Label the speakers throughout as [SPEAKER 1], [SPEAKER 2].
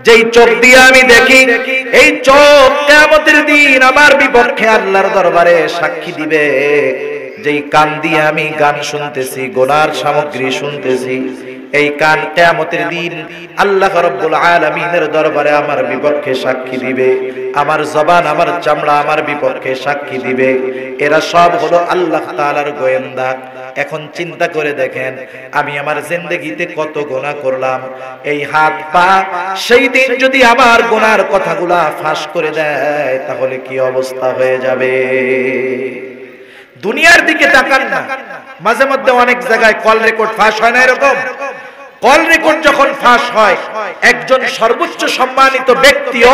[SPEAKER 1] যেই চোখ দিয়ে আমি দেখি, এই চোখ কিয়ামতের দিন আমার বিপক্ষে আল্লাহর দরবারে সাক্ষী দিবে। যেই কান দিয়ে আমি গান শুনতেছি, গুনার সামগ্রী শুনতেছি, এই কান কিয়ামতের দিন আল্লাহ রাব্বুল আলামিনের দরবারে আমার বিপক্ষে সাক্ষী দিবে। আমার জবান, আমার চামড়া আমার বিপক্ষে সাক্ষী দিবে। এরা সব হলো আল্লাহ তাআলার গোয়েন্দা। এখন চিন্তা করে দেখেন, আমি আমার জিন্দেগিতে কত গুনাহ করলাম। এই হাত পা সেই দিন যদি আমার গুনার কথাগুলা ফাঁস করে দেয়, তাহলে কি অবস্থা হয়ে যাবে? দুনিয়ার দিকে তাকান না, মাঝে মধ্যে অনেক জায়গায় কল রেকর্ড ফাঁস হয় না? এরকম কল রেকর্ড যখন ফাঁস হয়, একজন সর্বোচ্চ সম্মানিত ব্যক্তিও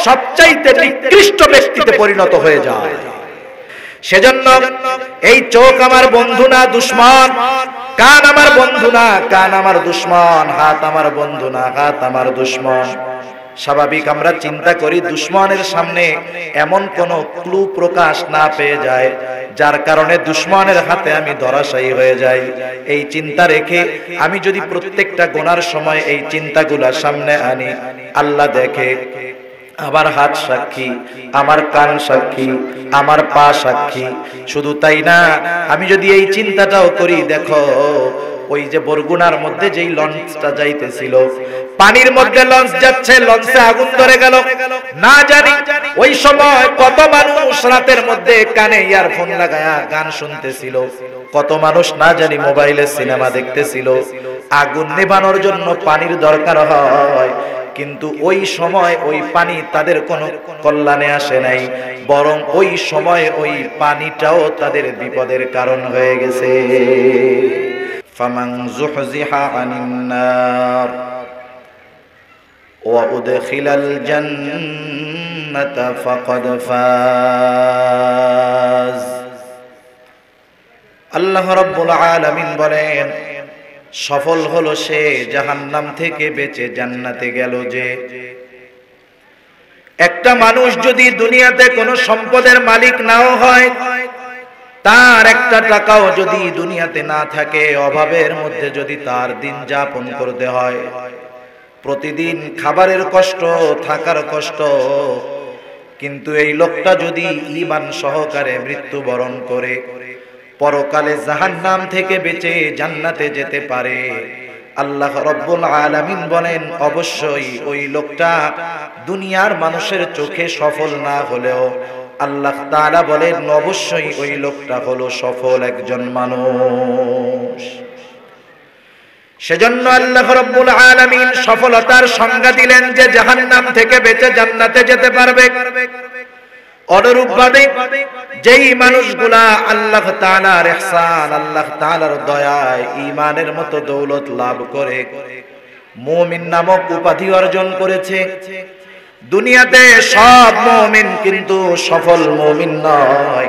[SPEAKER 1] সবচাইতে নিকৃষ্ট ব্যক্তিতে পরিণত হয়ে যায়। সেজন্য এই চোখ আমার বন্ধু না দুশমন, কান আমার বন্ধু না, কান আমার দুশমন, হাত আমার বন্ধু না, হাত আমার দুশমন। স্বাভাবিক আমরা চিন্তা করি দুশমনের সামনে এমন কোন ক্লু প্রকাশ না পেয়ে যায় যার কারণে দুশমনের হাতে আমি ধরাশায়ী হয়ে যাই। এই চিন্তা রেখে আমি যদি প্রত্যেকটা গুনার সময় এই চিন্তাগুলা সামনে আনি, আল্লাহ দেখে, আমার হাত সাক্ষী, আমার কান সাক্ষী, আমার পা সাক্ষী। শুধু তাই না, আমি যদি এই চিন্তাটাও করি, দেখো ওই যে বরগুনার মধ্যে যেই লঞ্চটা যাইতেছিল, পানির মধ্যে লঞ্চ যাচ্ছে, লঞ্চে আগুন ধরে গেল, না জানি ওই সময় কত মানুষ রাতের মধ্যে কানে ইয়ারফোন লাগায়া গান শুনতেছিল, কত মানুষ না জানি মোবাইলে সিনেমা দেখতেছিল। আগুন নেভানোর জন্য পানির দরকার হয়, কিন্তু ওই সময় ওই পানি তাদের কোনো কল্যাণে আসে নাই, বরং ওই সময় ওই পানিটাও তাদের বিপদের কারণ হয়ে গেছে। ফামান যুহজিহা আনিন নার ওয়া উদখিলাল জান্নাতা ফাকাদ ফাজ। আল্লাহ রাব্বুল আলামিন বলেন, সফল হলো সে জাহান্নাম থেকে বেঁচে জান্নাতে গেল। যে একটা মানুষ যদি দুনিয়াতে কোনো সম্পদের মালিক নাও হয়, তার একটা টাকাও যদি দুনিয়াতে না থাকে, অভাবের মধ্যে যদি তার দিন যাপন করতে হয়, প্রতিদিন খাবারের কষ্ট, থাকার কষ্ট, কিন্তু এই লোকটা যদি ঈমান সহকারে মৃত্যুবরণ করে পরকালে জাহান্নাম থেকে বেঁচে জান্নাতে যেতে পারে, আল্লাহ রাব্বুল আলামিন বলেন অবশ্যই ওই লোকটা দুনিয়ার মানুষের চোখে সফল না হলেও আল্লাহ তাআলা বলেন অবশ্যই ওই লোকটা হলো সফল একজন মানুষ। সেজন্য আল্লাহ রাব্বুল আলামিন সফলতার সংজ্ঞা দিলেন যে জাহান্নাম থেকে বেঁচে জান্নাতে যেতে পারবে। অনুরূপভাবে যেই মানুষগুলা আল্লাহ তাআলার ইহসান, আল্লাহ তাআলার দয়ায় ঈমানের মতো দৌলত লাভ করে মুমিন নামক উপাধি অর্জন করেছে, দুনিয়াতে সব মুমিন কিন্তু সফল মুমিন নয়।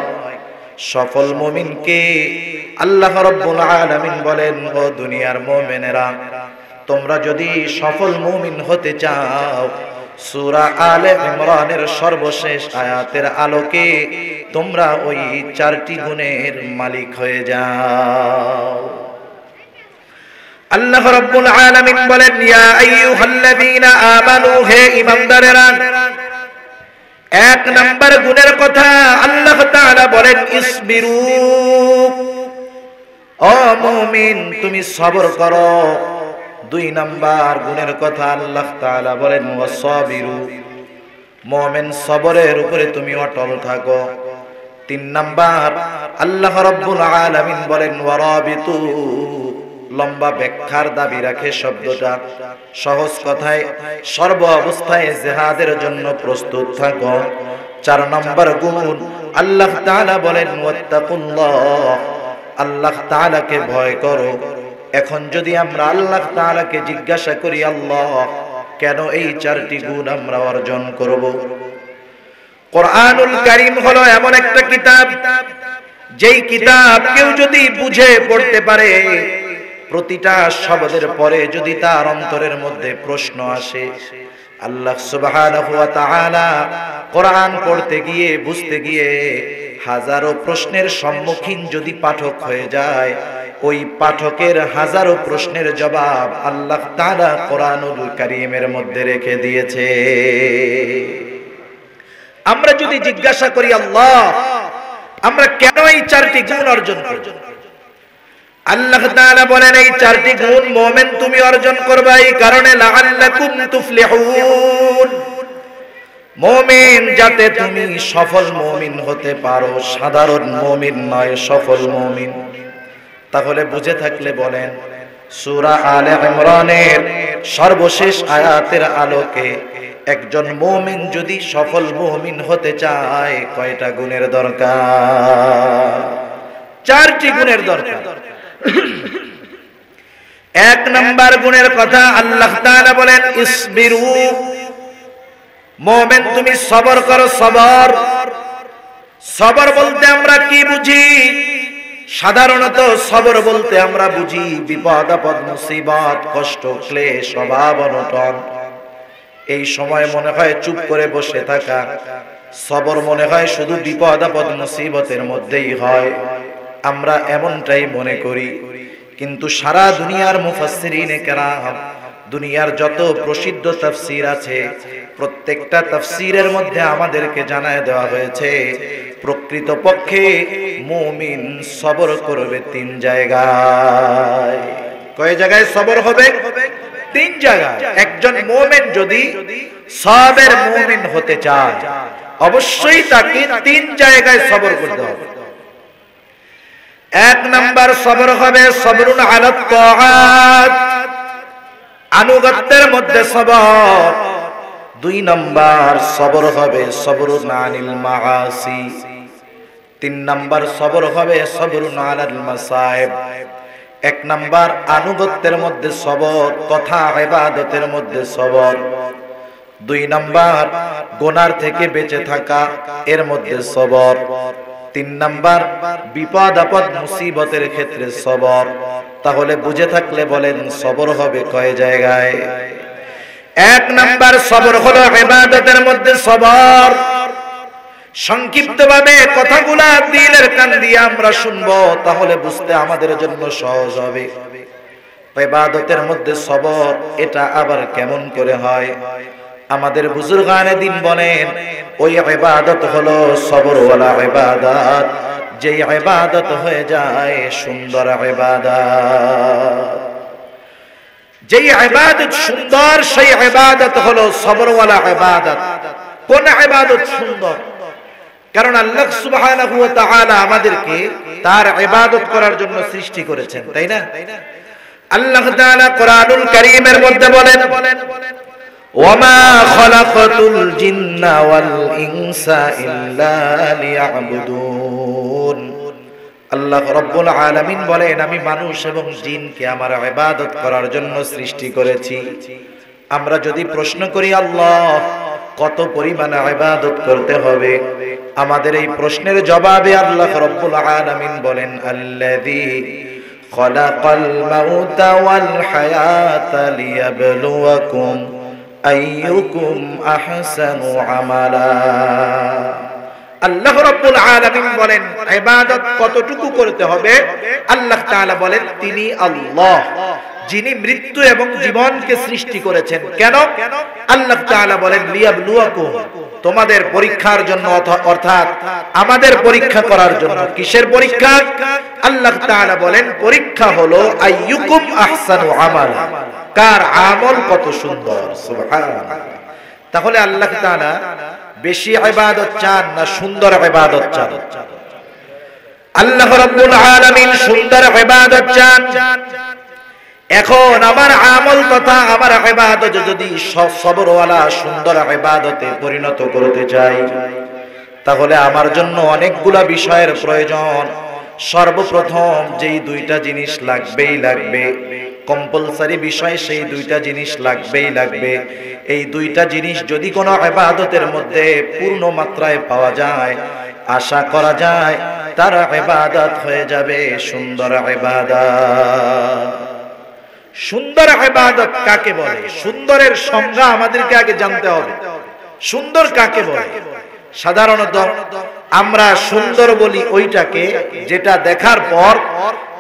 [SPEAKER 1] সফল মুমিনকে আল্লাহ রাব্বুল আলামিন বলেন, ও দুনিয়ার মুমিনেরা, তোমরা যদি সফল মুমিন হতে চাও, সূরা আলে ইমরানের সর্বশেষ আয়াতের আলোকে তোমরা ওই চারটি গুণের মালিক হয়ে যাও। আল্লাহ রাব্বুল আলামিন বলেন, ইয়া আইয়ুহাল্লাযীনা আমানু, হে ঈমানদারেরা, এক নাম্বার গুণের কথা আল্লাহ তাআলা বলেন ইসবিরু, ও মুমিন তুমি সবর করো। দুই নাম্বার গুণের কথা আল্লাহ তাআলা বলেন ওয়াসাবিরু, মুমিন সবরের উপরে তুমি অটল থাকো। তিন নাম্বার আল্লাহ রাব্বুল আলামিন বলেন ওয়ারাবিতু, লম্বা ব্যাখ্যার দাবি রাখে শব্দটা, সহজ কথায় সর্ব অবস্থায় জিহাদের জন্য প্রস্তুত থাকো। চার নম্বর গুণ আল্লাহ তাআলা বলেন ওয়াত্তাকুল্লাহ, আল্লাহ তাআলাকে ভয় করো। এখন যদি আমরা আল্লাহ তাআলাকে জিজ্ঞাসা করি, আল্লাহ কেন এই চারটি গুণ আমরা অর্জন করব? কোরআনুল কারীম হলো এমন একটা কিতাব, যেই কিতাব কেউ যদি বুঝে পড়তে পারে, প্রতিটা শব্দের পরে যদি তার অন্তরের মধ্যে প্রশ্ন আসে, আল্লাহ সুবহানাহু ওয়া তাআলা কোরআন পড়তে গিয়ে বুঝতে গিয়ে হাজারো প্রশ্নের সম্মুখীন যদি পাঠক হয়ে যায়, ওই পাঠকের হাজারো প্রশ্নের জবাব আল্লাহ তাআলা কোরআনুল কারীমের মধ্যে রেখে দিয়েছে। আমরা যদি জিজ্ঞাসা করি আল্লাহ আমরা কেন এই চারটি গুণ অর্জন করব, আল্লাহ তাআলা বলেন এই চারটি গুণ মুমিন তুমি অর্জন করবে এই কারণে লাআল্লাকুম তুফলিহুন, মুমিন যাতে তুমি সফল মুমিন হতে পারো, সাধারণ মুমিন নয় সফল মুমিন। তাহলে বুঝে থাকলে বলেন সূরা আলে ইমরানের সর্বশেষ আয়াতের আলোকে একজন মুমিন যদি সফল মুমিন হতে চায় কয়টা গুণের দরকার? চারটি গুণের দরকার। এক নাম্বার গুণের কথা আল্লাহ তাআলা বলেন ইসবিরু, মুমিন তুমি সবর করো। সবর, সবর বলতে আমরা কি বুঝি? সাধারণত সবর বলতে আমরা বুঝি বিপদ আপদ মুসিবত কষ্ট ক্লেশ অভাব অনটন। এই সময় মনে হয় চুপ করে বসে থাকা। সবর মনে হয় শুধু বিপদ আপদ মুসিবতের মধ্যেই হয়, আমরা এমনটাই মনে করি। কিন্তু সারা দুনিয়ার মুফাসসিরিনে কেরাম, দুনিয়ার যত প্রসিদ্ধ তাফসীর আছে প্রত্যেকটা তাফসীরের মধ্যে আমাদেরকে জানায় দেওয়া হয়েছে প্রকৃতপক্ষে মুমিন সবর করবে তিন জায়গায়। কয় জায়গায় সবর হবে? তিন জায়গায়। একজন মুমিন যদি সবের মুমিন হতে চায় অবশ্যই তাকে তিন জায়গায় সবর করতে হবে। এক নাম্বার সবর হবে সবরুন আলাত তাআত, আনুগত্যের মধ্যে সবর। দুই নাম্বার সবর হবে সবরুন আনিল মাআসি। তিন নাম্বার সবর হবে সবরুন আলাল মাসায়েব। এক নাম্বার আনুগত্যের মধ্যে সবর তথা ইবাদতের মধ্যে সবর। দুই নাম্বার গুনার থেকে বেঁচে থাকা এর মধ্যে সবর। তিন নাম্বার বিপদ আপদ মুসিবতের ক্ষেত্রে সবর। তাহলে বুঝে থাকলে বলেন সবর হবে কয় জায়গায়? এক নাম্বার সবর হলো ইবাদতের মধ্যে সবর। সংক্ষিপ্তভাবে কথাগুলা দিলের কান দিয়ে আমরা শুনবো, তাহলে বুঝতে আমাদের জন্য সহজ হবে। ইবাদতের মধ্যে সবর এটা আবার কেমন করে হয়? আমাদের বুজুর্গানে দিন বলেন ওই ইবাদত হলো সবরওয়ালা ইবাদত, যেই ইবাদত হয়ে যায় সুন্দর ইবাদত। যেই ইবাদত সুন্দর সেই ইবাদত হলো সবরওয়ালা ইবাদত। কোন ইবাদত সুন্দর? কারণ আল্লাহ সুবহানাহু ওয়া তাআলা আমাদেরকে তার ইবাদত করার জন্য সৃষ্টি করেছেন, তাই না? আল্লাহ তাআলা কোরআনুল কারীমের মধ্যে বলেন ওয়ামা খালাকাতুল জিন্না ওয়াল ইনসা ইল্লা লিয়াবুদুন। আল্লাহ রাব্বুল আলামিন বলেন আমি মানুষ এবং জিনকে আমার ইবাদত করার জন্য সৃষ্টি করেছি। আমরা যদি প্রশ্ন করি আল্লাহ কত পরিমাণে ইবাদত করতে হবে, আমাদের এই প্রশ্নের জবাবে আল্লাহ রাব্বুল আলামিন বলেন আল্লাযী খালাকাল মাউতা ওয়াল হায়াতা লিয়াবলুয়াকুম আইয়ুকুম আহসানু আমালা। আল্লাহ রাব্বুল আলামিন বলেন ইবাদত কতটুকু করতে হবে? আল্লাহ তাআলা বলেন তিনি আল্লাহ যিনি মৃত্যু এবং জীবনকে সৃষ্টি করেছেন। কেন? আল্লাহ তাআলা বলেন লিয়াবলুয়াকুম, তোমাদের পরীক্ষার জন্য, অর্থাৎ আমাদের পরীক্ষা করার জন্য। কিসের পরীক্ষা? আল্লাহ তাআলা বলেন পরীক্ষা হলো আইয়ুকুম আহসানু আমালা, কার আমল কত সুন্দর। সুবহানাল্লাহ। তাহলে আল্লাহ তাআলা বেশি ইবাদত চান না সুন্দর ইবাদত চান? আল্লাহ রাব্বুল আলামিন সুন্দর ইবাদত চান। এখন আমার আমল তথা আমার ইবাদত যদি সবরওয়ালা সুন্দর ইবাদতে পরিণত করতে চাই, তাহলে আমার জন্য অনেকগুলা বিষয়ের প্রয়োজন। সর্বপ্রথম যেই দুইটা জিনিস লাগবেই লাগবে, কম্পালসারি বিষয়, সেই দুইটা জিনিস লাগবেই লাগবে। এই দুইটা জিনিস যদি কোনো ইবাদতের মধ্যে পূর্ণ মাত্রায় পাওয়া যায়, আশা করা যায় তার ইবাদত হয়ে যাবে সুন্দর ইবাদত। সুন্দর ইবাদত কাকে বলে? সুন্দরের সংজ্ঞা আমাদেরকে আগে জানতে হবে। সুন্দর কাকে বলে? সাধারণত আমরা সুন্দর বলি ওইটাকে যেটা দেখার পর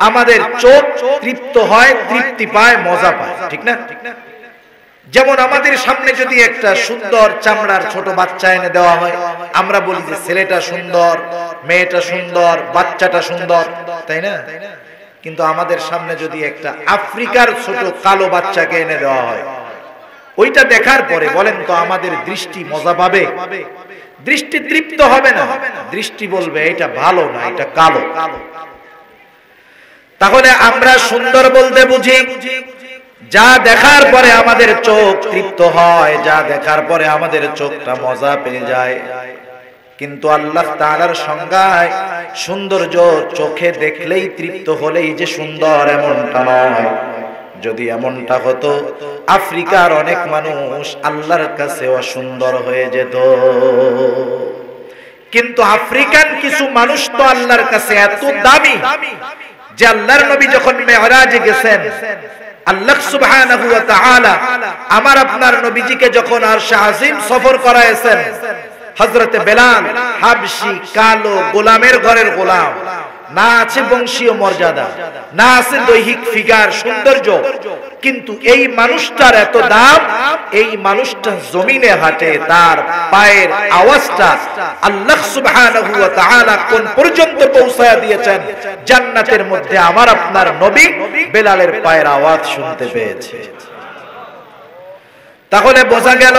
[SPEAKER 1] আমাদের চোখ তৃপ্ত হয়, তৃপ্তি পায়, মজা পায়, ঠিক না? যেমন আমাদের সামনে যদি একটা সুন্দর চামড়ার ছোট বাচ্চা এনে দেওয়া হয়, আমরা বলি যে ছেলেটা সুন্দর, মেয়েটা সুন্দর, বাচ্চাটা সুন্দর, তাই না? কিন্তু আমাদের সামনে যদি একটা আফ্রিকার ছোট কালো বাচ্চাকে এনে দেওয়া হয়, ওইটা দেখার পরে বলেন তো আমাদের দৃষ্টি মজা পাবে? দৃষ্টি তৃপ্ত হবে না, দৃষ্টি বলবে এটা ভালো না, এটা কালো। তাহলে আমরা সুন্দর বলতে বুঝি যা দেখার পরে আমাদের চোখ তৃপ্ত হয়, যা দেখার পরে আমাদের চোখটা মজা পেয়ে যায়। কিন্তু আল্লাহ তাআলার সংজ্ঞায় সৌন্দর্য চোখে দেখলেই তৃপ্ত হলেই যে সুন্দর এমনটা নয়। যদি এমনটা হতো আফ্রিকার অনেক মানুষ আল্লাহর কাছে অসুন্দর হয়ে যেত। কিন্তু আফ্রিকান কিছু মানুষ তো আল্লাহর কাছে এত দামি যে আল্লাহর নবী যখন মেরাজে গেছেন, আল্লাহ সুবহানাহু ওয়া তাআলা আমার আপনার নবীজিকে যখন আরশে আজিম সফর করায়ছেন, হযরতে বেলাল হাবশী কালো গোলামের ঘরের গোলাম, না আছে বংশীয় মর্যাদা, না আছে দৈহিক ফিগার সৌন্দর্য, কিন্তু এই মানুষটার এত দাম, এই মানুষটা জমিনে হাঁটে, তার পায়ের আওয়াজটা আল্লাহ সুবহানাহু ওয়া তাআলা কোন পর্যন্ত পৌঁছায়া দিয়েছেন, জান্নাতের মধ্যে আমার আপনার নবী বেলালের পায়ের আওয়াজ শুনতে পেয়েছে। তাহলে বোঝা গেল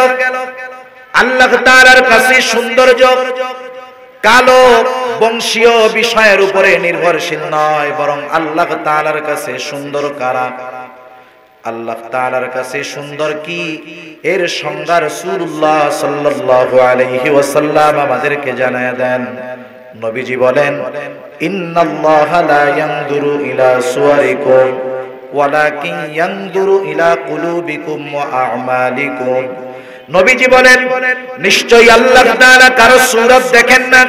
[SPEAKER 1] আল্লাহ তাআলার কাছে সৌন্দর্য কালো বংশীয় বিষয়ের উপরে নির্ভরশীল নয়, বরং আল্লাহ তাআলার কাছে সুন্দর কারা? আল্লাহ তাআলার কাছে সুন্দর কি এর সংজ্ঞা রাসূলুল্লাহ সাল্লাল্লাহু আলাইহি ওয়াসাল্লাম আমাদেরকে জানায় দেন। নবীজি বলেন, ইন্নাল্লাহা লা ইয়ানজুরু ইলা সুওয়ারিকুম ওয়ালাকিন ইয়ানজুরু ইলা কুলুবিকুম ওয়া আ'মালিকুম। নবীজি বলেন, নিশ্চয়ই আল্লাহ তাআলা কারো সূরত দেখেন না।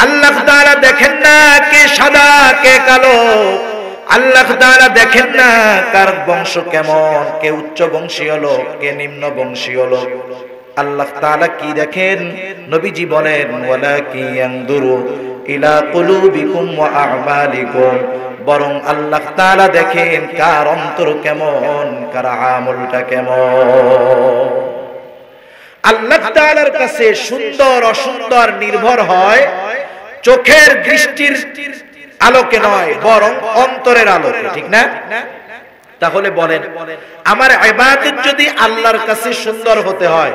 [SPEAKER 1] আল্লাহ তাআলা দেখেন না কে সাদা কে কালো। আল্লাহ তাআলা দেখেন না কার বংশ কেমন, কে উচ্চ বংশীয় লোক, কে নিম্ন বংশীয় লোক। আল্লাহ তাআলা কি দেখেন? নবীজি বলেন, ওয়ালাকিন ইয়ানজুরু ইলা কুলুবিকুম ওয়া আ'মালিকুম। বরং আল্লাহ তাআলা দেখেন কার অন্তর কেমন, কার আমলটা কেমন। আল্লাহ তাআলার কাছে সুন্দর অসুন্দর নির্ভর হয় চোখের দৃষ্টির আলোকে নয়, বরং অন্তরের আলোকে, ঠিক না? তাহলে বলেন, আমার ইবাদত যদি আল্লাহর কাছে সুন্দর হতে হয়,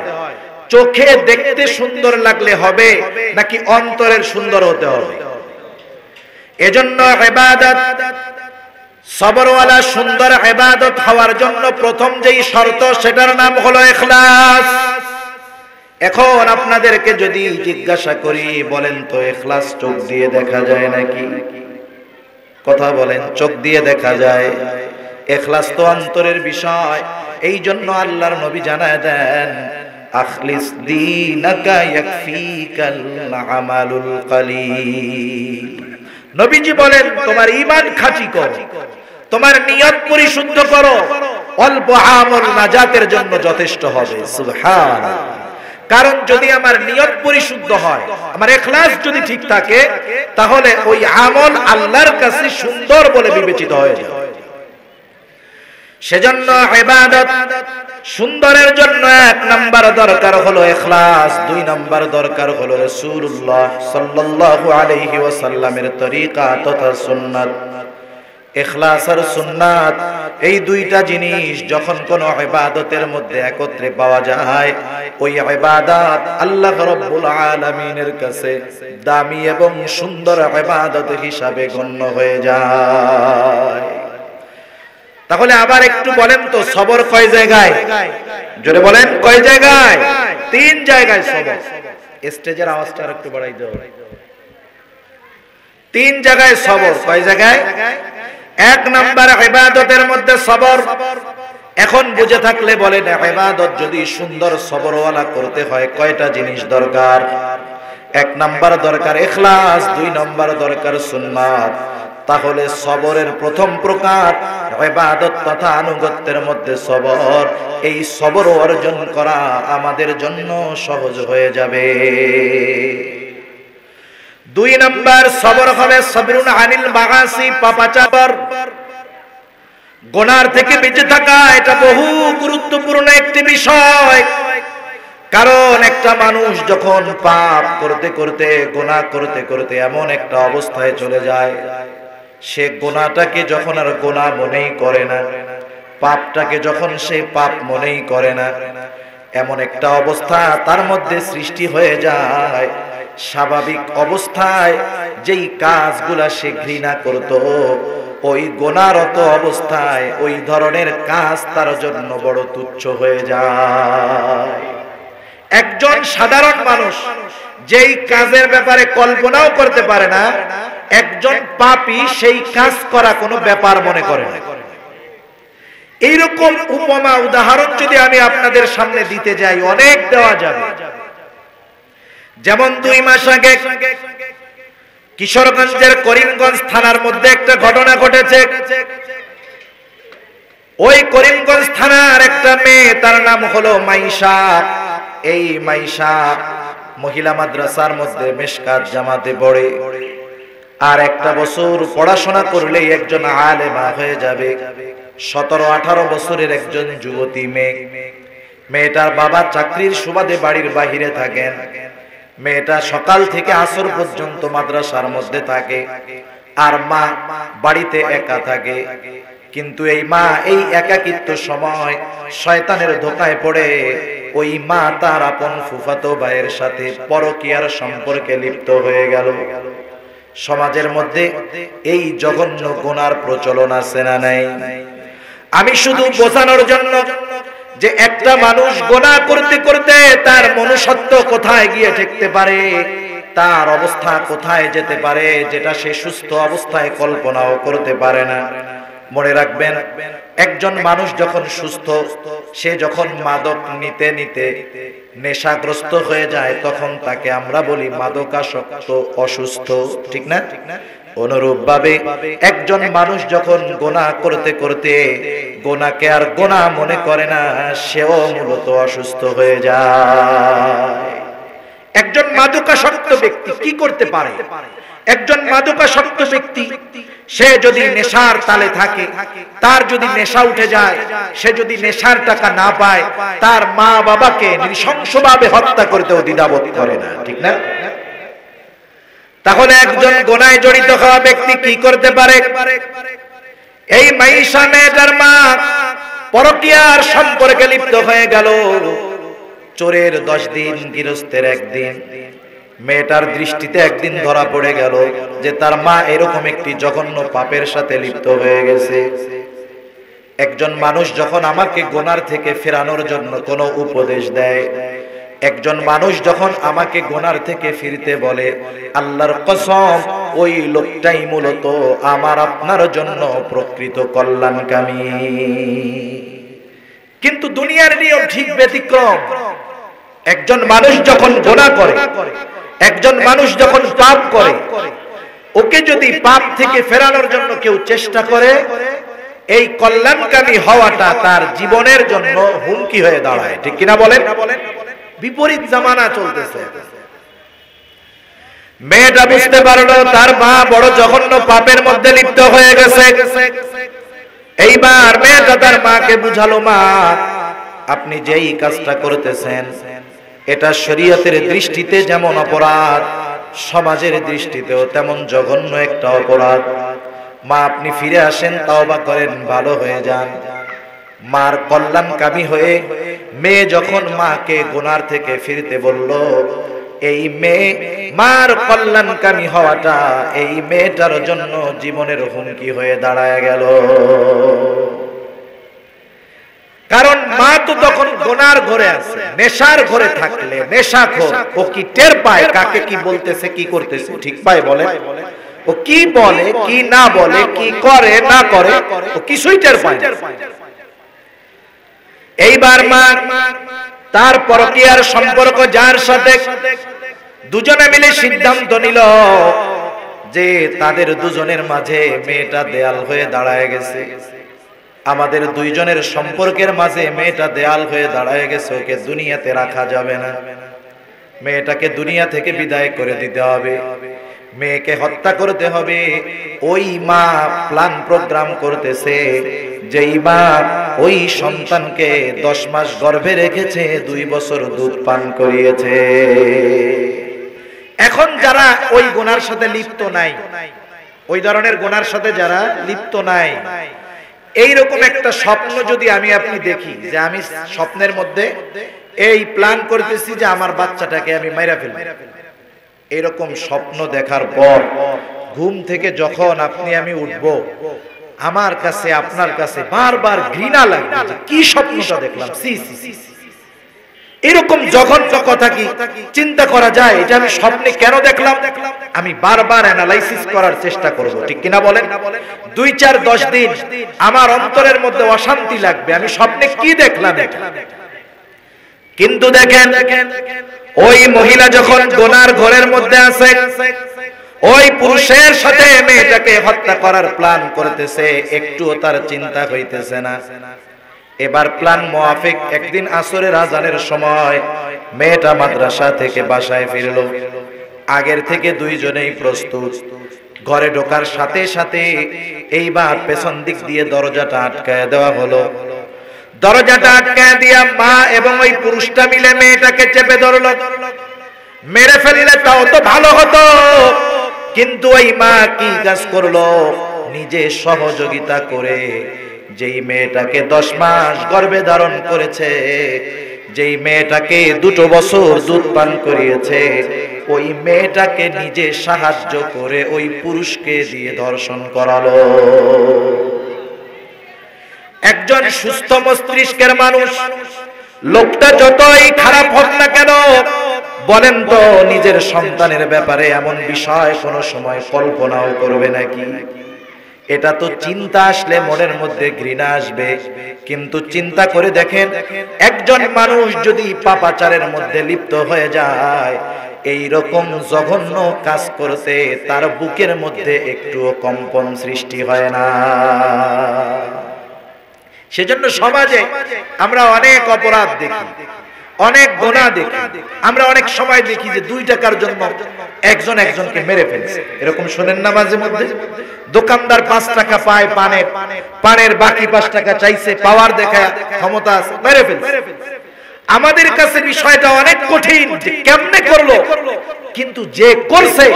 [SPEAKER 1] চোখে দেখতে সুন্দর লাগলে হবে নাকি অন্তরের সুন্দর হতে হবে? এজন্য ইবাদত সবরওয়ালা সুন্দর ইবাদত হওয়ার জন্য প্রথম যেই শর্ত, সেটার নাম হলো ইখলাস। এখন আপনাদেরকে যদি জিজ্ঞাসা করি, বলেন তো ইখলাস চোখ দিয়ে দেখা যায় নাকি? কথা বলেন, চোখ দিয়ে দেখা যায়? ইখলাস তো অন্তরের বিষয়। এই জন্য আল্লাহর নবী জানায় দেন, আখলিস দীনাকা ইয়াকফিকাল আমালুল কলিল। নবীজি বলেন, তোমার ঈমান খাঁটি করো, তোমার নিয়ত পরিশুদ্ধ করো, অল্প আমল নাজাতের জন্য যথেষ্ট হবে। সুবহানাল্লাহ। কারণ যদি আমার নিয়ত পরিশুদ্ধ হয়, আমার ইখলাস যদি ঠিক থাকে, তাহলে ওই আমল আল্লাহর কাছে সুন্দর বলে বিবেচিত হয়ে যায়। সেজন্য ইবাদত সুন্দরের জন্য 1 নাম্বার দরকার হলো ইখলাস, 2 নাম্বার দরকার হলো রাসূলুল্লাহ সাল্লাল্লাহু আলাইহি ওয়াসাল্লামের তরিকা তথা সুন্নাত। ইখলাস আর সুন্নাত এই দুইটা জিনিস যখন কোন ইবাদতের মধ্যে একত্রে পাওয়া যায়, ওই ইবাদত আল্লাহ রাব্বুল আলামিনের কাছে দামি এবং সুন্দর ইবাদত হিসাবে গণ্য হয়ে যায়। তাহলে আবার একটু বলেন তো, সবর কয় জায়গায়? জোরে বলেন, কয় জায়গায়? 3 জায়গায় সবর। স্টেজের আওয়াজটা আরেকটু বাড়াই দাও। 3 জায়গায় সবর। কয় জায়গায়? 1 নাম্বার ইবাদতের মধ্যে সবর। এখন বুঝে থাকলে বলেন, ইবাদত যদি সুন্দর সবরওয়ালা করতে হয় কয়টা জিনিস দরকার? 1 নাম্বার দরকার ইখলাস, 2 নাম্বার দরকার সুন্নাত, তাহলে সবরের প্রথম প্রকার ইবাদত তথা আনুগত্যের মধ্যে সবর, এই সবর অর্জন করা আমাদের জন্য সহজ হয়ে যাবে। 2 নাম্বার সবর হবে সবরুন আনিল মাগাসি, পাপাচার, গুনার থেকে বেঁচে থাকা। এটা বহু গুরুত্বপূর্ণ একটি বিষয়, কারণ একটা মানুষ যখন পাপ করতে করতে গুনাহ করতে করতে এমন একটা অবস্থায় চলে যায়, সে গুনাহটাকে যখন আর গুনাহ মনেই করে না, পাপটাকে যখন সে পাপ মনেই করে না, এমন একটা অবস্থা তার মধ্যে সৃষ্টি হয়ে যায়। স্বাভাবিক অবস্থায় যেই কাজগুলা সে ঘৃণা করত, ওই গুনাহরত অবস্থায় ওই ধরনের কাজ তার জন্য বড় তুচ্ছ হয়ে যায়। একজন সাধারণ মানুষ যেই কাজের ব্যাপারে কল্পনাও করতে পারে না, একজন পাপী সেই কাজ করা কোনো ব্যাপার মনে করে না। এইরকম উপমা উদাহরণ যদি আমি আপনাদের সামনে দিতে যাই, অনেক দেওয়া যাবে। যেমন 2 মাস আগে কিশোরগঞ্জের করিমগঞ্জ থানার মধ্যে একটা ঘটনা ঘটেছে। ওই করিমগঞ্জ থানার একটা মেয়ে, তার নাম হলো মাইশা। এই মাইশা মহিলা মাদ্রাসার মধ্যে মিশকাত জামাতে পড়ে, আর একটা বছর পড়াশোনা করলেই একজন আলেমা হয়ে যাবে। 17-18 বছরের একজন যুবতী মেয়ে। মেয়েটার বাবা চাকরির সুবাদে বাড়ির বাহিরে থাকেন। মেয়েটা সকাল থেকে আসর পর্যন্ত মাদ্রাসার মধ্যে থাকে, আর মা বাড়িতে একা থাকে। কিন্তু এই মা এই একাকিত্ব সময় শয়তানের ধোঁকায় পড়ে ওই মা তার আপন ফুফাতো ভাইয়ের সাথে পরকীয়ার সম্পর্কে লিপ্ত হয়ে গেল। সমাজের মধ্যে এই জঘন্য গুনার প্রচলন আছে না নাই? আমি শুধু বোঝানোর জন্য যে একটা মানুষ গুনাহ করতে করতে তার মনুষ্যত্ব কোথায় গিয়ে ঠেকতে পারে, তার অবস্থা কোথায় যেতে পারে, যেটা সে সুস্থ অবস্থায় কল্পনাও করতে পারে না। মনে রাখবেন, একজন মানুষ যখন সুস্থ, সে যখন মাদক নিতে নিতে নেশাগ্রস্ত হয়ে যায়, তখন তাকে আমরা বলি মাদকাসক্ত, অসুস্থ, ঠিক না? অনুরূপ ভাবে একজন মানুষ যখন গুনাহ করতে করতে গুনাহকে আর গুনাহ মনে করে না, সেও মূলত অসুস্থ হয়ে যায়। একজন মাদকাসক্ত ব্যক্তি কি করতে পারে? একজন মাদকাসক্ত ব্যক্তি, সে যদি নেশার তালে থাকে, তার যদি নেশা উঠে যায়, সে যদি নেশার টাকা না পায়, তার মা বাবাকে নৃশংসভাবে হত্যা করতেও দ্বিধাবোধ করে না, ঠিক না? তাহলে একজন গুনাহে জড়িত হওয়া ব্যক্তি কি করতে পারে? এই মাইশা মেয়েটার মা পরকীয়ার সম্পর্কে লিপ্ত হয়ে গেল। চোরের 10 দিন, গৃহস্থের 1 দিন। মেয়েটার দৃষ্টিতে একদিন ধরা পড়ে গেল যে তার মা এরকম একটি জঘন্য পাপের সাথে লিপ্ত হয়ে গেছে। একজন মানুষ যখন আমাকে গুনার থেকে ফেরানোর জন্য কোনো উপদেশ দেয়, একজন মানুষ যখন আমাকে গুনার থেকে ফিরতে বলে, আল্লাহর কসম ওই লোকটাই মূলত আমার আপনার জন্য প্রকৃত কল্যাণকামী। কিন্তু দুনিয়ার নিয়ম ঠিক ব্যতিক্রম। একজন মানুষ যখন গুনাহ করে, একজন মানুষ যখন পাপ করে, ওকে যদি পাপ থেকে ফেরানোর জন্য কেউ চেষ্টা করে, এই কল্যাণকামী হওয়াটা তার জীবনের জন্য হুমকি হয়ে দাঁড়ায়, ঠিক কিনা বলেন? বিপরীত জামানা চলতেছে। মেয়েটা বুঝতে পারলো তার মা বড় জঘন্য পাপের মধ্যে লিপ্ত হয়ে গেছে। এইবার মেয়েটা তার মাকে বুঝালো, মা আপনি যেই কাজটা করতেছেন এটা শরীয়তের দৃষ্টিতে যেমন অপরাধ, সমাজের দৃষ্টিতেও তেমন জঘন্য একটা অপরাধ। মা আপনি ফিরে আসেন, তওবা করেন, ভালো হয়ে যান। মার কল্যাণকামী হয়ে মেয়ে যখন মাকে গুনার থেকে ফিরতে বলল, এই মেয়ে মার কল্যাণকামী হওয়াটা এই মেয়েটার জন্য জীবনের হুমকি হয়ে দাঁড়ায় গেল। কারণ মা তো তখন গুনার ঘরে আছে। নেশার ঘরে থাকলে নেশাখোর ও কি টের পায় কাকে কি বলতেছে, কি করতেছে? ঠিক পায়? বলে ও কি বলে, কি না বলে, কি করে না করে, ও কিছুই টের পায় না। এইবার মা তার পরকীয়ার সম্পর্ক যার সাথে, দুজনে মিলে সিদ্ধান্ত নিল যে তাদের দুজনের মাঝে মেয়েটা দেয়াল হয়ে দাঁড়ায় গেছে, আমাদের দুইজনের সম্পর্কের মাঝে মেয়েটা দেয়াল হয়ে দাঁড়ায় গেছে, ওকে দুনিয়াতে রাখা যাবে না, মেয়েটাকে দুনিয়া থেকে বিদায় করে দিতে হবে, মেয়েকে হত্যা করতে হবে। ওই মা প্ল্যান প্রোগ্রাম করতেছে, যেই মা ওই সন্তানকে 10 মাস গর্ভে রেখেছে, 2 বছর দুধ পান করিয়েছে। এখন যারা ওই গুনার সাথে লিপ্ত নাই, ওই ধরনের গুনার সাথে যারা লিপ্ত নাই, এইরকম একটা স্বপ্ন যদি আমি আপনি দেখি, যে আমি স্বপ্নের মধ্যে এই প্ল্যান করতেছি যে আমার বাচ্চাটাকে আমি মাইরা ফেলবো, এরকম স্বপ্ন দেখার পর ঘুম থেকে যখন আপনি আমি উঠব, আমার কাছে আপনার কাছে বারবার ঘৃণা লাগবে যে কি স্বপ্নটা দেখলাম, সি সি সি, এরকম জঘন্য কথা কি চিন্তা করা যায়? এটা আমি স্বপ্নে কেন দেখলাম? আমি বারবার অ্যানালাইসিস করার চেষ্টা করব, ঠিক কিনা বলেন? 2, 4, 10 দিন আমার অন্তরের মধ্যে অশান্তি লাগবে, আমি স্বপ্নে কি দেখলাম। কিন্তু দেখেন, ওই মহিলা যখন গোনার ঘরের মধ্যে আছে, ওই পুরুষের সাথে মেয়েটাকে হত্যা করার প্ল্যান করতেছে, একটুও তার চিন্তা হইতেছে না। এবার প্ল্যান মোয়াফিক একদিন আসরের আজানের সময় মেয়েটা মাদ্রাসা থেকে বাসায় ফিরল। আগের থেকে দুইজনেই প্রস্তুত। ঘরে ঢোকার সাথে সাথে এইবার পেছন দিক দিয়ে দরজাটা আটকায় দেওয়া হলো। দরজাটা আটকায় দিয়া মা এবং ওই পুরুষটা মিলে মেয়েটাকে চেপে ধরলো। মেরে ফেললে তাও তো ভালো হতো, কিন্তু ওই মা কি কাজ করলো? নিজে সহযোগিতা করে যেই মেয়েটাকে 10 মাস গর্ভে ধারণ করেছে, যেই মেয়েটাকে 2 বছর দুধ পান করিয়েছে, ওই মেয়েটাকে নিজে সাহায্য করে ওই পুরুষকে দিয়ে ধর্ষণ করালো। একজন সুস্থ মস্তিষ্কের মানুষ, লোকটা যতই খারাপ হোক না কেন, বলেন তো নিজের সন্তানের ব্যাপারে এমন বিষয় কোনো সময় কল্পনাও করবে নাকি? এটা তো চিন্তা আসলে মনের মধ্যে ঘৃণা আসবে। কিন্তু চিন্তা করে দেখেন, একজন মানুষ যদি পাপাচারের মধ্যে লিপ্ত হয়ে যায়, এই রকম জঘন্য কাজ করতে তার বুকের মধ্যে একটুও কম্পন সৃষ্টি হয় না। সেজন্য সমাজে আমরা অনেক অপরাধ দেখি, অনেক গুনাহ দেখি। আমরা অনেক সময় দেখি যে 2 টাকার জন্য একজন একজনকে মেরে ফেলছে, এরকম শুনেন না মাঝে মধ্যে? দোকানদার 5 টাকা পায় পানের বাকি 5 টাকা চাইছে, পাওয়ার দেখায় ক্ষমতা আছে, মেরে ফেলছে। আমাদের কাছে বিষয়টা অনেক কঠিন যে কেমনে করলো, কিন্তু যে করছে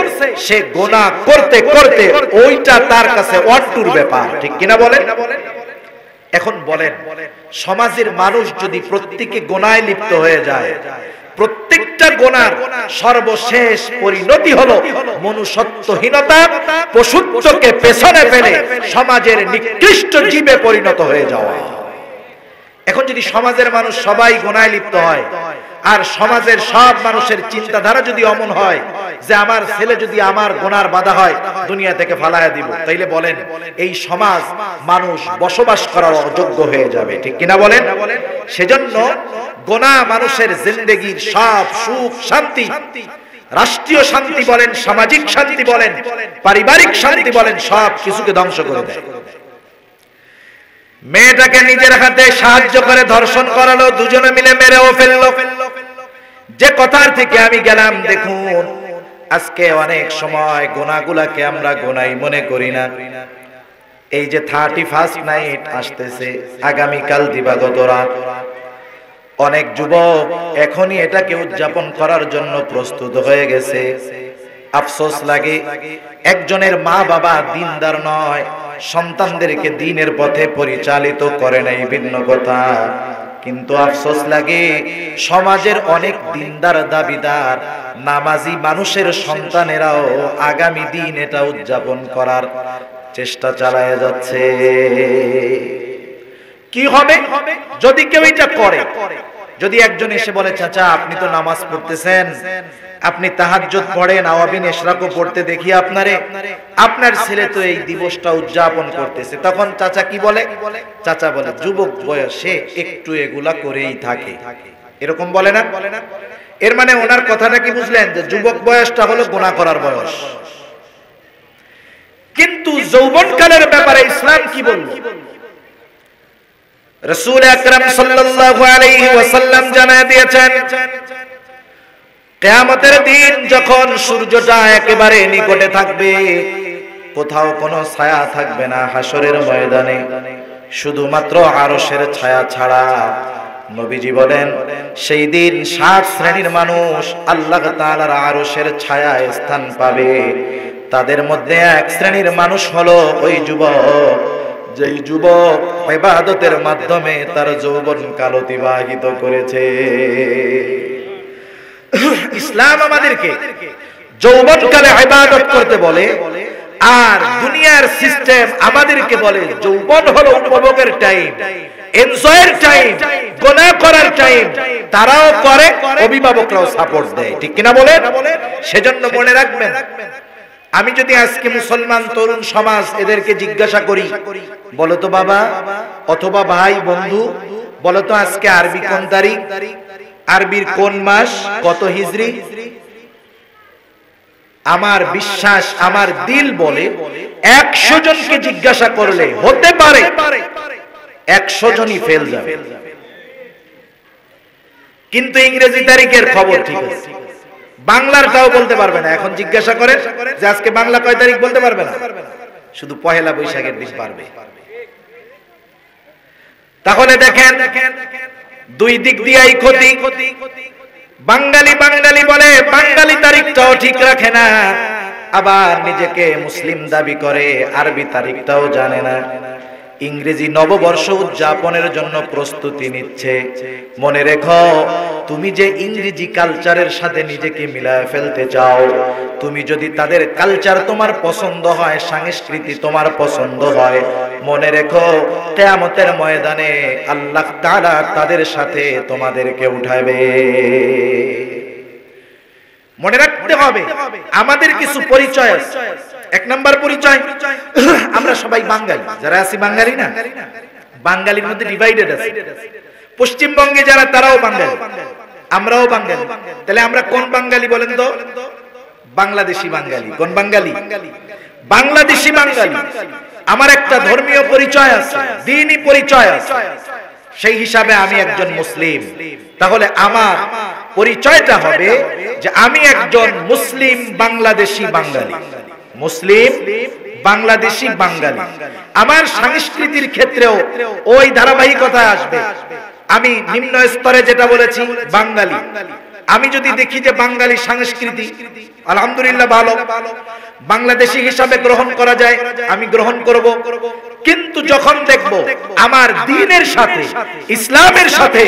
[SPEAKER 1] সে গুনাহ করতে করতে ওইটা তার কাছে অট্টুর ব্যাপার, ঠিক কিনা বলেন? এখন বলেন, সমাজের মানুষ যদি প্রত্যেকে গুনায় লিপ্ত হয়ে যায়, প্রত্যেকটা গুনার সর্বশেষ পরিণতি হলো মনুষ্যত্বহীনতা, পশুত্বকে পেছনে ফেলে সমাজের নিকৃষ্ট জীবে পরিণত হয়ে যাওয়া। এখন যদি সমাজের মানুষ সবাই গুনায় লিপ্ত হয়, আর সমাজের সব মানুষের চিন্তাধারা যদি অমন হয় যে আমার ছেলে যদি আমার গুনার বাধা হয় দুনিয়া থেকে ফালায়া দিব, তাইলে বলেন এই সমাজ মানুষ বসবাস করার অযোগ্য হয়ে যাবে, ঠিক কিনা বলেন? সেজন্য গুনাহ মানুষের জিন্দেগির সব সুখ শান্তি, রাষ্ট্রীয় শান্তি বলেন, সামাজিক শান্তি বলেন, পারিবারিক শান্তি বলেন, সব কিছুকে ধ্বংস করে দেয়। মেয়েটাকে নিজের হাতে সাহায্য করে ধর্ষণ করালো, দুজনে মিলে মেরেও ফেললো। যে কথার থেকে আমি গেলাম, দেখুন আজকে অনেক সময় গুনাহগুলাকে আমরা গুনাই মনে করি না। এই যে 31st নাইট আসতেছে, আগামীকাল দিবাগত রাত, অনেক যুবক এখনই এটাকে উদযাপন করার জন্য প্রস্তুত হয়ে গেছে। আফসোস লাগে একজনের মা বাবা দিনদার নয়, সন্তানদেরকে দ্বীনের পথে পরিচালিত করে নাই, ভিন্ন কথা। কিন্তু আফসোস লাগে সমাজের অনেক দিনদার দাবিদার নামাজি মানুষের সন্তানেরাও আগামী দিন এটা উদযাপন করার চেষ্টা চালায় যাচ্ছে। কি হবে যদি কেউ এটা করে? যদি একজন এসে বলে, চাচা আপনি তো নামাজ পড়তেছেন, আপনি তাহাজ্জুদ পড়েন, আওয়াবিন ইশরাকও পড়তে দেখি আপনারে, আপনার ছেলে তো এই দিবসটা উদযাপন করতেছে, তখন চাচা কি বলে? চাচা বলে যুবক বয়সে একটু এগুলা করেই থাকে, এরকম বলে না? এর মানে ওনার কথাটা কি বুঝলেন? যে যুবক বয়সটা হলো গুনাহ করার বয়স। কিন্তু যৌবনকালের ব্যাপারে ইসলাম কি বলল? রাসূল আকরাম সাল্লাল্লাহু আলাইহি ওয়াসাল্লাম জানায় দিয়েছেন, কিয়ামতের দিন যখন সূর্যটা একেবারে নিকটে থাকবে, কোথাও কোনো ছায়া থাকবে না হাসরের ময়দানে, শুধুমাত্র আরশের ছায়া ছাড়া। নবীজি বলেন, সেই দিন 7 শ্রেণীর মানুষ আল্লাহ তাআলার আরশের ছায়ায় স্থান পাবে। তাদের মধ্যে এক শ্রেণীর মানুষ হলো ওই যুবক, যেই যুবক ইবাদতের মাধ্যমে তার যৌবনকাল অতিবাহিত করেছে। ইসলাম আমাদেরকে যৌবনকালে ইবাদত করতে বলে, আর দুনিয়ার সিস্টেম আমাদেরকে বলে যৌবন হলো উপভোগের টাইম, এনজয়ের টাইম, গুনাহ করার টাইম। তারাও করে, অভিভাবকরাও সাপোর্ট দেয়, ঠিক কিনা বলেন? সেজন্য মনে রাখবেন, আমি যদি আজকে মুসলমান তরুণ সমাজ এদেরকে জিজ্ঞাসা করি, বলো তো বাবা অথবা ভাই বন্ধু, বলো তো আজকে আরবি কোন তারিখ, আরবির কোন মাস, কত হিজরি? আমার বিশ্বাস, আমার দিল বলে 100 জনকে জিজ্ঞাসা করলে হতে পারে 100 জনই ফেল যাবে। কিন্তু ইংরেজি তারিখের খবর ঠিক আছে, বাংলারটাও বলতে পারবে না। এখন জিজ্ঞাসা করে যে আজকে বাংলা কয় তারিখ, বলতে পারবে না, শুধু পহেলা বৈশাখের দিন পারবে। তাহলে দেখেন, দুই দিক দিয়েই ক্ষতি। বাঙালি বাঙালি বলে, বাঙালি তারিখটাও ঠিক রাখে না, আবার নিজেকে মুসলিম দাবি করে, আরবি তারিখটাও জানে না। ইংরেজি নববর্ষ উদযাপনের জন্য প্রস্তুতি নিচ্ছে। মনে রেখো, তুমি যে ইংরেজি কালচারের সাথে নিজেকে মিলায় ফেলতে চাও, তুমি যদি তাদের কালচার তোমার পছন্দ হয়, সংস্কৃতি তোমার পছন্দ হয়, মনে রেখো কিয়ামতের ময়দানে আল্লাহ তাআলা তাদের সাথে তোমাদেরকে উঠাবে। মনে রাখতে হবে, আমাদের কিছু পরিচয় আছে। 1 নাম্বার পরিচয়, আমরা সবাই বাঙালি। যারা আছি বাঙালি না, বাঙালির মধ্যে ডিভাইডেড আছে। পশ্চিমবঙ্গে যারা, তারাও বাঙালি, আমরাও বাঙালি। তাহলে আমরা কোন বাঙালি বলেন তো? বাংলাদেশি বাঙালি। কোন বাঙালি? বাংলাদেশি বাঙালি। আমার একটা ধর্মীয় পরিচয় আছে, দ্বীনি পরিচয় আছে, সেই হিসাবে আমি একজন মুসলিম। তাহলে আমার পরিচয়টা হবে যে আমি একজন মুসলিম বাংলাদেশি বাঙালি। মুসলিম বাংলাদেশি বাঙালি। আমার সংস্কৃতির ক্ষেত্রেও ওই ধারাবাহিকতা আসবে। আমি নিম্ন স্তরে যেটা বলেছি বাঙালি, আমি যদি দেখি যে বাঙালি সংস্কৃতি আলহামদুলিল্লাহ ভালো, বাংলাদেশি হিসাবে গ্রহণ করা যায়, আমি গ্রহণ করব। কিন্তু যখন দেখব আমার দ্বীনের সাথে, ইসলামের সাথে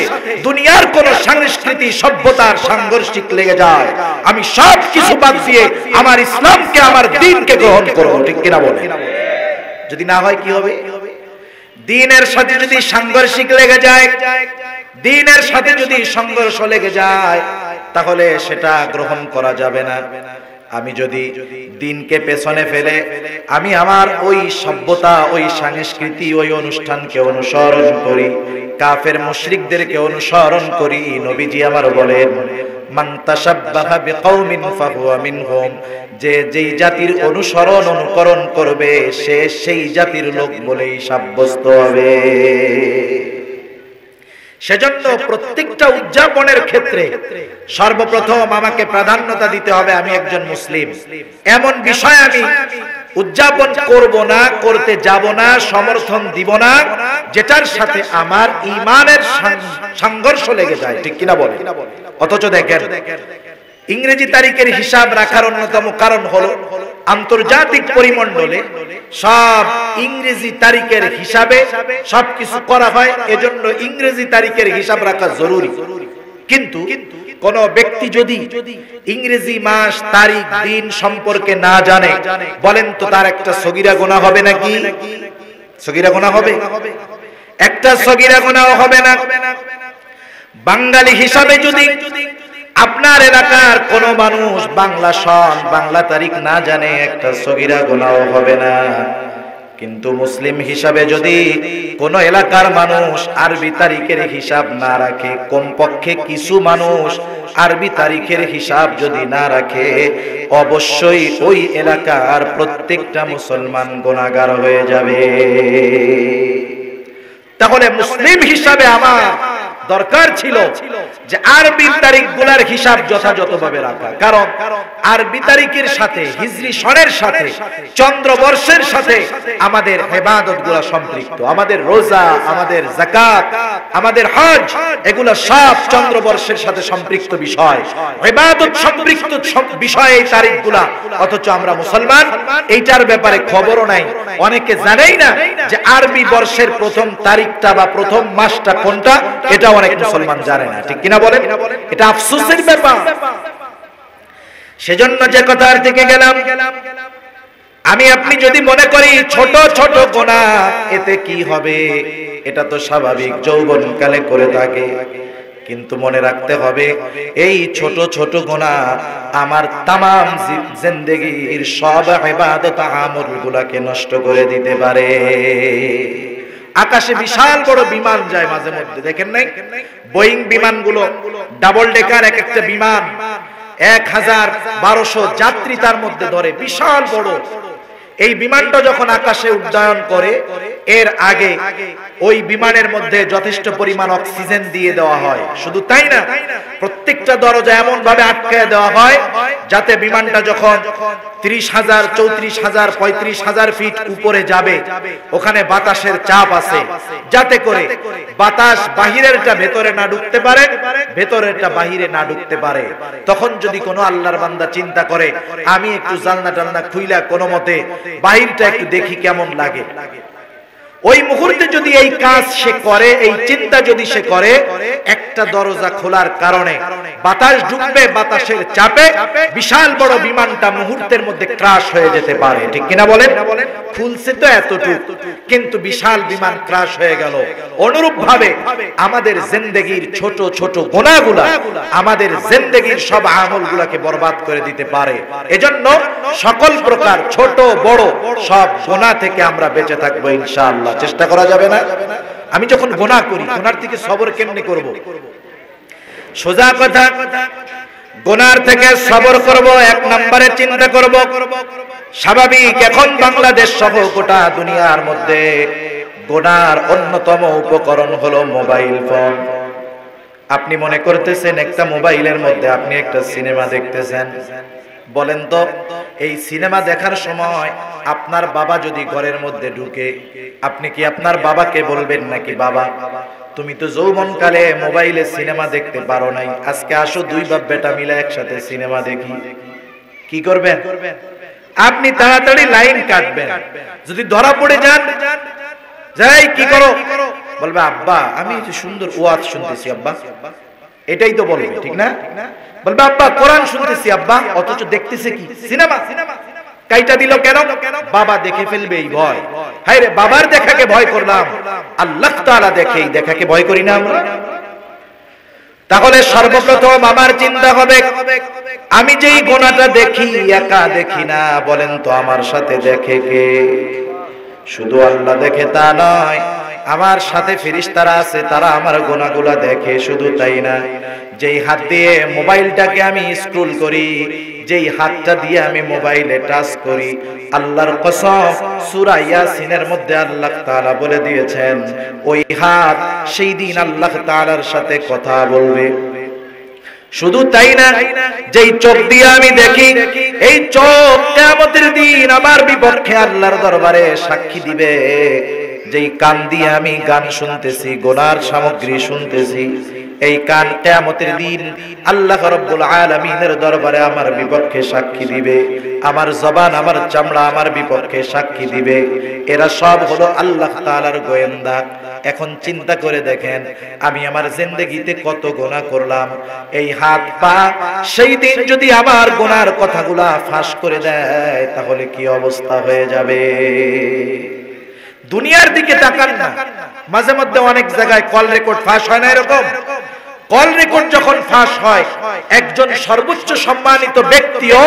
[SPEAKER 1] দুনিয়ার কোন সংস্কৃতি সভ্যতার সাংঘর্ষিক লেগে যায়, আমি সব কিছু বাদ দিয়ে আমার ইসলামকে, আমার দ্বীনকে গ্রহণ করব, ঠিক কিনা বলে? যদি না হয় কি হবে? দ্বীনের সাথে যদি সাংঘর্ষিক লেগে যায়, দ্বীনের সাথে যদি সংঘর্ষ লেগে যায়, তাহলে সেটা গ্রহণ করা যাবে না। আমি যদি দ্বীনকে পেছনে ফেলে আমি আমার ওই সভ্যতা, ওই সংস্কৃতি, ওই অনুষ্ঠানকে অনুসরণ করি, কাফের মুশরিকদেরকে অনুসরণ করি, নবীজি আমার বলেন, মান তাশাব্বাহা বিকওমিন ফাহুয়া মিনহুম, যে যেই জাতির অনুকরণ করবে সে সেই জাতির লোক বলেই সাব্যস্ত হবে। সেজন্য প্রত্যেকটা উদযাপনের ক্ষেত্রে সর্বপ্রথম আমাকে প্রাধান্যতা দিতে হবে আমি একজন মুসলিম। এমন বিষয় আমি উদযাপন করব না, করতে যাব না, সমর্থন দিব না যেটার সাথে আমার ঈমানের সংঘর্ষ লেগে যায়, ঠিক কিনা বলে? অথচ দেখেন, ইংরেজি তারিখের হিসাব রাখার অন্যতম কারণ হলো আন্তর্জাতিক পরিমণ্ডলে সব ইংরেজি তারিখের হিসাবে সবকিছু করা হয়, এজন্য ইংরেজি তারিখের হিসাব রাখা জরুরি। কিন্তু কোন ব্যক্তি যদি ইংরেজি মাস, তারিখ, দিন সম্পর্কে না জানে, বলেন তো তার একটা সগীরা গুনাহ হবে নাকি? সগীরা গুনাহ হবে? একটা সগীরা গুনাহ হবে না। বাঙালি হিসাবে যদি আপনার এলাকার কোন মানুষ বাংলা সন, বাংলা তারিখ না জানে, একটা সগীরা গুনাহ হবে না। কিন্তু মুসলিম হিসাবে যদি কোন এলাকার মানুষ আরবি তারিখের হিসাব না রাখে, কমপক্ষে কিছু মানুষ আরবি তারিখের হিসাব যদি না রাখে, অবশ্যই ওই এলাকার প্রত্যেকটা মুসলমান গুনাহগার হয়ে যাবে। তাহলে মুসলিম হিসাবে আমার দরকার ছিল যে আরবি তারিখগুলোর হিসাব যথাযথভাবে রাখা, কারণ আরবি তারিখের সাথে, হিজরি সনের সাথে, চন্দ্রবর্ষের সাথে আমাদের ইবাদতগুলো সম্পৃক্ত। আমাদের রোজা, আমাদের যাকাত, আমাদের হজ, এগুলো সব চন্দ্রবর্ষের সাথে সম্পৃক্ত বিষয়, ইবাদত সম্পৃক্ত বিষয় এই তারিখগুলো। অথচ আমরা মুসলমান এইটার ব্যাপারে খবরও নাই, অনেকে জানেই না যে আরবি বর্ষের প্রথম তারিখটা বা প্রথম মাসটা কোনটা, এটা অনেক মুসলমান জানে না। ঠিক কিনা বলেন? এটা আফসোসের ব্যাপার। সেজন্য যে কথার থেকে গেলাম, আমি আপনি যদি মনে করি ছোট ছোট গুনাহ এতে কি হবে, এটা তো স্বাভাবিক, যৌবনকালে করে থাকে। কিন্তু মনে রাখতে হবে এই ছোট ছোট গুনাহ আমার তামাম জিন্দেগীর সব ইবাদত আমলগুলোকে নষ্ট করে দিতে পারে। আকাশে বিশাল বড় বিমান যায় মাঝে মধ্যে, দেখেন নাই? বোয়িং বিমানগুলো ডাবল ডেকার, এক একটা বিমান ১,১২০০ যাত্রী তার মধ্যে ধরে, বিশাল বড়। এই বিমানটা যখন আকাশে উড্ডয়ন করে, এর আগে ওই বিমানের মধ্যে যথেষ্ট পরিমাণ অক্সিজেন দিয়ে দেওয়া হয়। শুধু তাই না, প্রত্যেকটা দরজা এমন ভাবে আটকায় দেওয়া হয় যাতে বিমানটা যখন ৩০,০০০, ৩৪,০০০, ৩৫,০০০ ফিট উপরে যাবে, ওখানে বাতাসের চাপ আছে, যাতে করে বাতাস বাহিরেরটা ভেতরে না ঢুকতে পারে, ভেতরেরটা বাহিরে না ঢুকতে পারে। তখন যদি কোনো আল্লাহর বান্দা চিন্তা করে আমি একটু জানলা টান্না খুইলা কোনো মতে বাহিরটা একটু দেখি কেমন লাগে, ওই মুহূর্তে যদি এই কাজ সে করে, এই চিন্তা যদি সে করে, একটা দরজা খোলার কারণে বাতাস ঢুকবে, বাতাসের চাপে বিশাল বড় বিমানটা মুহূর্তের মধ্যে ক্রাশ হয়ে যেতে পারে। ঠিক কিনা বলেন? খুলছে তো এতটুকু, কিন্তু বিশাল বিমান ক্রাশ হয়ে গেল। অনুরূপ ভাবে আমাদের জিন্দেগীর ছোট ছোট গুনাহগুলো আমাদের জিন্দেগীর সব আমলগুলোকে বরবাদ করে দিতে পারে। এজন্য সকল প্রকার ছোট বড় সব গুনাহ থেকে আমরা বেঁচে থাকবো ইনশাআল্লাহ। চেষ্টা করা যাবে না? আমি যখন গুনাহ করি, গুনার থেকে সবর কেমনে করব? সোজা কথা, গুনার থেকে সবর করব, এক নম্বরে চিন্তা করব স্বাভাবিক এখন বাংলাদেশ সহ গোটা দুনিয়ার মধ্যে গুনার অন্যতম উপকরণ হলো মোবাইল ফোন। আপনি মনে করতেছেন একটা মোবাইলের মধ্যে আপনি একটা সিনেমা দেখতেছেন। বলেন তো, এই সিনেমা দেখার সময় আপনার বাবা যদি ঘরের মধ্যে ঢুকে, আপনি কি আপনার বাবাকে বলবেন নাকি, বাবা তুমি তো যৌবনকালে মোবাইলে সিনেমা দেখতে পারো নাই, আজকে আসো দুই বাপ বেটা মিলে একসাথে সিনেমা দেখি? কি করবেন? আপনি তাড়াতাড়ি লাইন কাটবেন। যদি ধরা পড়ে যান, যাই কি করো, বলবে আব্বা আমি সুন্দর ওয়াজ শুনতেছি আব্বা, এটাই তো বলবে, ঠিক না? বলবে আব্বা কোরআন শুনতেছি আব্বা, অথচ দেখতেছে কি? সিনেমা। কাইটা দিল কেন? বাবা দেখে ফেলবে এই ভয়। হায় রে, বাবার দেখাকে ভয় করলাম, আল্লাহ তাআলা দেখে এই দেখাকে ভয় করি না আমরা? তাহলে সর্বপ্রথম আমার চিন্তা হবে আমি যেই গুনাহটা দেখি একা দেখি না, বলেন তো আমার সাথে দেখে কে? শুধু আল্লাহ দেখে তা নয়, আমার সাথে ফেরেশতারা আছে, তারা আমার গুনাহগুলো দেখে। শুধু তাই না, যেই হাত দিয়ে মোবাইলটাকে আমি স্ক্রল করি, যেই হাতটা দিয়ে আমি মোবাইলে টাচ করি, আল্লাহর কসম সূরা ইয়াসিনের মধ্যে আল্লাহ তাআলা বলে দিয়েছেন ওই হাত সেই দিন আল্লাহ তাআলার সাথে কথা বলবে। শুধু তাই না, যেই চোখ দিয়ে আমি দেখি, এই চোখ কিয়ামতের দিন আমার বিপক্ষে আল্লাহর দরবারে সাক্ষী দিবে। যেই কান দিয়ে আমি গান শুনতেছি, গুনার সামগ্রী শুনতেছি, এই কান কিয়ামতের দিন আল্লাহ রাব্বুল আলামিনের দরবারে আমার বিপক্ষে সাক্ষী দিবে। আমার জবান, আমার চামড়া আমার বিপক্ষে সাক্ষী দিবে। এরা সব হলো আল্লাহ তাআলার গোয়েন্দা। এখন চিন্তা করে দেখেন আমি আমার জিন্দেগিতে কত গুনাহ করলাম। এই হাত পা সেই দিন যদি আমার গুনার কথাগুলা ফাঁস করে দেয়, তাহলে কি অবস্থা হয়ে যাবে? দুনিয়ার দিকে তাকান না, মাঝে মধ্যে অনেক জায়গায় কল রেকর্ড ফাঁস হয় না? এরকম কল রেকর্ড যখন ফাঁস হয়, একজন সর্বোচ্চ সম্মানিত ব্যক্তিও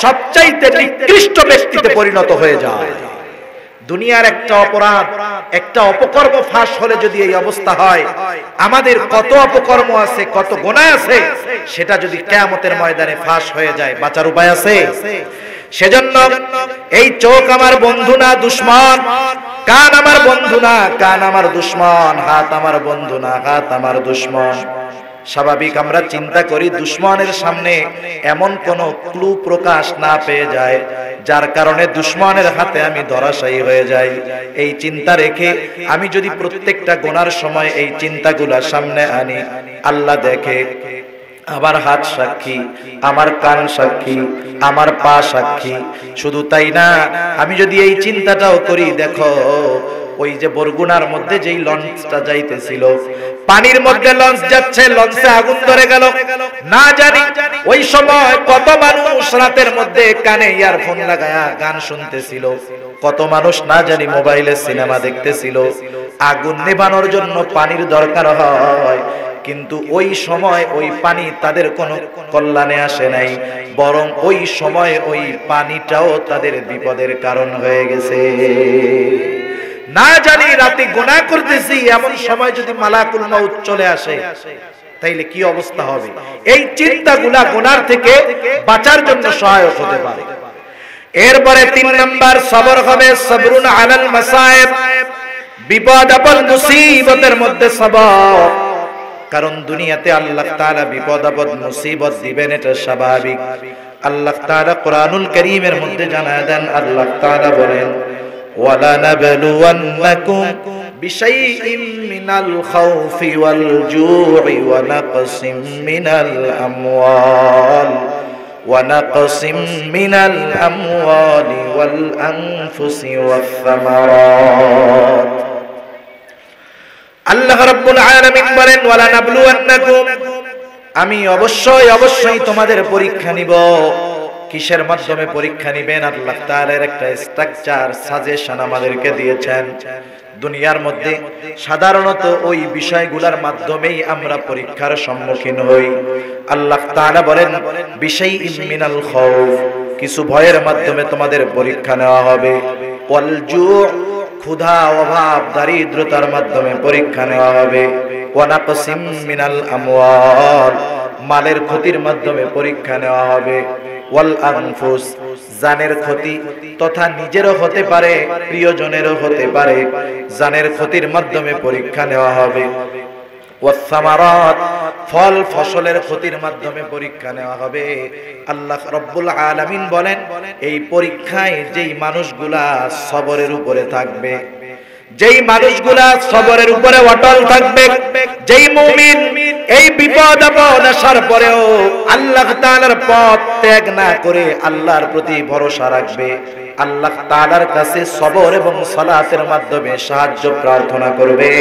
[SPEAKER 1] সবচাইতে নিকৃষ্ট ব্যক্তিতে পরিণত হয়ে যায়। দুনিয়ার একটা অপরাধ, একটা অপকর্ম ফাঁস হলে যদি এই অবস্থা হয়, আমাদের কত অপকর্ম আছে, কত গুনাহ আছে, সেটা যদি কিয়ামতের ময়দানে ফাঁস হয়ে যায়, বাঁচার উপায় আছে? সেজন্য এই চোখ আমার বন্ধু না দুশমন, কান আমার বন্ধু না, কান আমার দুশমন, হাত আমার বন্ধু না, হাত আমার দুশমন। স্বাভাবিক আমরা চিন্তা করি দুশমনের সামনে এমন কোন ক্লু প্রকাশ না পেয়ে যায় যার কারণে দুশমনের হাতে আমি ধরাশায়ী হয়ে যাই। এই চিন্তা রেখে আমি যদি প্রত্যেকটা গুনার সময় এই চিন্তাগুলা সামনে আনি, আল্লাহ দেখে, আমার হাত সাক্ষী, আমার কান সাক্ষী, আমার পা সাক্ষী। শুধু তাই না, আমি যদি এই চিন্তাটাও করি, দেখো ওই যে বরগুনার মধ্যে যেই লঞ্চটা যাইতেছিল, পানির মধ্যে লঞ্চ যাচ্ছে, লঞ্চে আগুন ধরে গেল, না জানি ওই সময় কত মানুষ রাতের মধ্যে কানে ইয়ারফোন লাগায়া গান শুনতেছিল, কত মানুষ না জানি মোবাইলে সিনেমা দেখতেছিল। আগুন নেভানোর জন্য পানির দরকার হয়, কিন্তু ওই সময় ওই পানি তাদের কোনো কল্যাণে আসে নাই, বরং ওই সময় ওই পানিটাও তাদের বিপদের কারণ হয়ে গেছে। না জানি রাতে গুনাহ করতেছি, এমন সময় যদি মালাকুল মউত চলে আসে, তাইলে কি অবস্থা হবে? এই চিন্তাগুলা গুনার থেকে বাঁচার জন্য সহায়ক হতে পারে। এরপরে 3 নাম্বার সবর হবে, সবরুন আলাল মাসায়েব, বিপদ আপদ মুসিবতের মধ্যে সবর। কারণ দুনিয়াতে আল্লাহ তাআলা বিপদ আপদ মুসিবত দিবেন, এটা স্বাভাবিক। আল্লাহ তাআলা কোরআনুল কারীমের মধ্যে জানায় দেন, আল্লাহ তাআলা বলেন, ওয়ালা নাবলুওয়ান্নাকুম বিশাইইম মিনাল খাউফি ওয়াল জু'i ওয়া নাকসিম মিনাল আমওয়াল ونقسم من الأموال والأنفس والثمرات আল্লাহ রাব্বুল আলামিন বলেন ওয়ালা নাবলুওয়ান্নাকুম, আমি অবশ্যই তোমাদের পরীক্ষা নিব। কিসের মাধ্যমে পরীক্ষা নিবেন? আল্লাহ তাআলার একটা স্ট্রাকচার সাজেশন আমাদেরকে দিয়েছেন। দুনিয়ার মধ্যে সাধারণত ওই বিষয়গুলোর মাধ্যমেই আমরা পরীক্ষার সম্মুখীন হই। আল্লাহ তাআলা বলেন বিশাইইম মিনাল খাউফ, কিছু ভয়ের মাধ্যমে তোমাদের পরীক্ষা নেওয়া হবে। ওয়াল জু', ক্ষুধা, অভাব, দারিদ্রতার মাধ্যমে পরীক্ষা নেওয়া হবে। ওয়া নাকসিম মিনাল আমওয়াল, মালের ক্ষতির মাধ্যমে পরীক্ষা নেওয়া হবে। ওয়াল আনফুস, জানের ক্ষতি তথা নিজেরও হতে পারে, প্রিয়জনেরও হতে পারে, জানের ক্ষতির মাধ্যমে পরীক্ষা নেওয়া হবে। ওয়াস সামারাত, ফল ফসলের ক্ষতির মাধ্যমে পরীক্ষা নেওয়া হবে। আল্লাহ রাব্বুল আলামিন বলেন এই পরীক্ষায় যেই মানুষগুলা সবরের উপরে থাকবে, যেই মানুষগুলা সবরের উপরে অটল থাকবে, যেই মুমিন এই বিপদ আপদ আসার পরেও আল্লাহ তাআলার পথ ত্যাগ না করে আল্লাহর প্রতি ভরসা রাখবে, আল্লাহ তাআলার কাছে সবর এবং সালাতের মাধ্যমে সাহায্য প্রার্থনা করবে,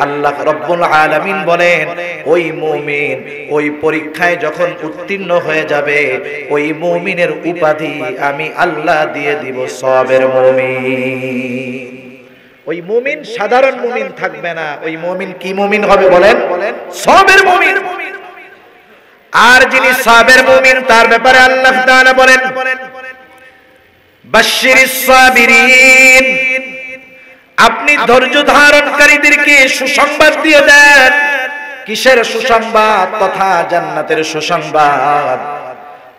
[SPEAKER 1] আল্লাহ রাব্বুল আলামিন বলেন ওই মুমিন ওই পরীক্ষায় যখন উত্তীর্ণ হয়ে যাবে, ওই মুমিনের উপাধি আমি আল্লাহ দিয়ে দিব সবের মুমিন। ওই মুমিন সাধারণ মুমিন থাকবে না, ওই মুমিন কি মুমিন হবে বলেন? সবের মুমিন। আর যিনি সবের মুমিন তার ব্যাপারে আল্লাহ তাআলা বলেন বাশশিরিস সাবিরিন, আপনি ধৈর্য ধারণকারীদেরকে সুসংবাদ দিয়ে দেন। কিসের সুসংবাদ? তথা জান্নাতের সুসংবাদ।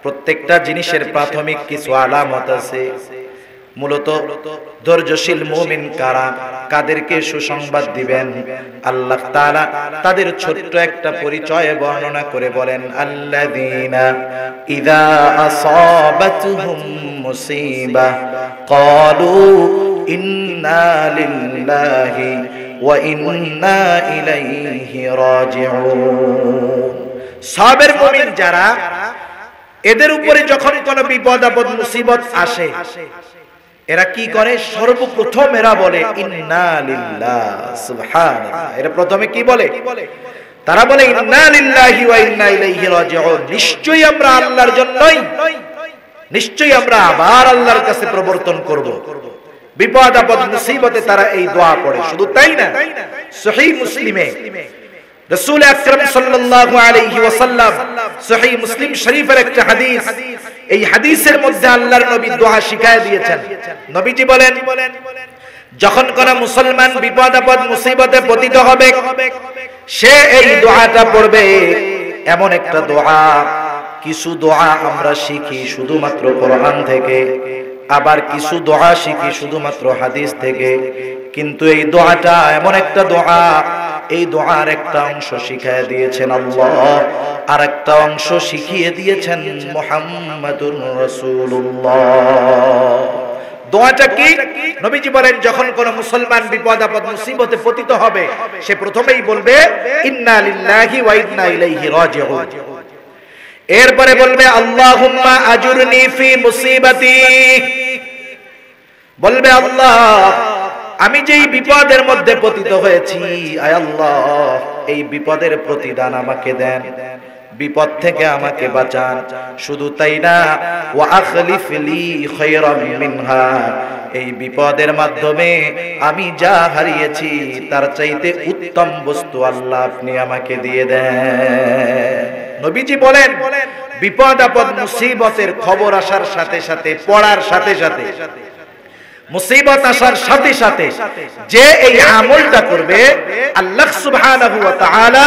[SPEAKER 1] প্রত্যেকটা জিনিসের প্রাথমিক কিছু আলামত আছে। মূলত ধৈর্যশীল মুমিন কারা, কাদেরকে সুসংবাদ দিবেন? আল্লাহ তাআলা তাদের ছোট্ট একটা পরিচয় বর্ণনা করে বলেন আল্লাযীনা ইযা আসাবাতুহুম মুসিবাহ ক্বালু ইন্না লিল্লাহি ওয়া ইন্না ইলাইহি রাজিউন। সাবের মুমিন যারা, এদের উপরে যখন কোনো বিপদ আপদ মুসিবত আসে, এরা কি করে? সর্বপ্রথম এরা বলে ইন্না লিল্লাহ, সুবহানাল্লাহ। এরা প্রথমে কি বলে? তারা বলে ইন্না লিল্লাহি ওয়া ইন্না ইলাইহি রাজিউন, নিশ্চয়ই আমরা আল্লাহর জন্যই, নিশ্চয়ই আমরা আবার আল্লাহর কাছে প্রবর্তন করব। বিপদ আপদ মুসিবতে তারা এই দোয়া পড়ে। শুধু তাই না, সহিহ মুসলিমে রাসূল আকরাম সাল্লাল্লাহু আলাইহি ওয়াসাল্লাম, সহিহ মুসলিম শরীফের একটা হাদিস, এই হাদিসের মধ্যে আল্লাহর নবী দোয়া শিখায় দিয়েছেন। নবীজি বলেন যখন কোন মুসলমান বিপদ আপদ মুসিবতে পতিত হবে সে এই দোয়াটা পড়বে। এমন একটা দোয়া, কিছু দোয়া আমরা শিখি শুধুমাত্র কোরআন থেকে, আবার কিছু দোয়া শিখি শুধুমাত্র হাদিস থেকে। কিন্তু এই দোয়াটা এমন একটা দোয়া, এই দোয়ার একটা অংশ শিখিয়ে দিয়েছেন আল্লাহ, আর একটা অংশ শিখিয়ে দিয়েছেন মুহাম্মাদুর রাসূলুল্লাহ। দোয়াটা কি? নবীজি বলেন যখন কোন মুসলমান বিপদ আপদ মুসিবতে পতিত হবে সে প্রথমেই বলবে ইন্না লিল্লাহি ওয়া ইন্না ইলাইহি রাজিউন। এরপরে বলবে আল্লাহুম্মা আজুরনি ফি মুসিবাতি, বলবে আল্লাহ আমি যেই বিপদের মধ্যে পতিত হয়েছি, আয় আল্লাহ এই বিপদের প্রতিদান আমাকে দেন, বিপদ থেকে আমাকে বাঁচান। শুধু তাই না, ওয়া আখলিফ লি খায়রাম মিনহা, এই বিপদের মাধ্যমে আমি যা হারিয়েছি তার চাইতে উত্তম বস্তু আল্লাহ আপনি আমাকে দিয়ে দেন। নবীজি বলেন বিপদ আপদ মুসিবতের খবর আসার সাথে সাথে, পড়ার সাথে সাথে, মুসিবত আসার সাথে সাথে যে এই আমলটা করবে আল্লাহ সুবহানাহু ওয়া তাআলা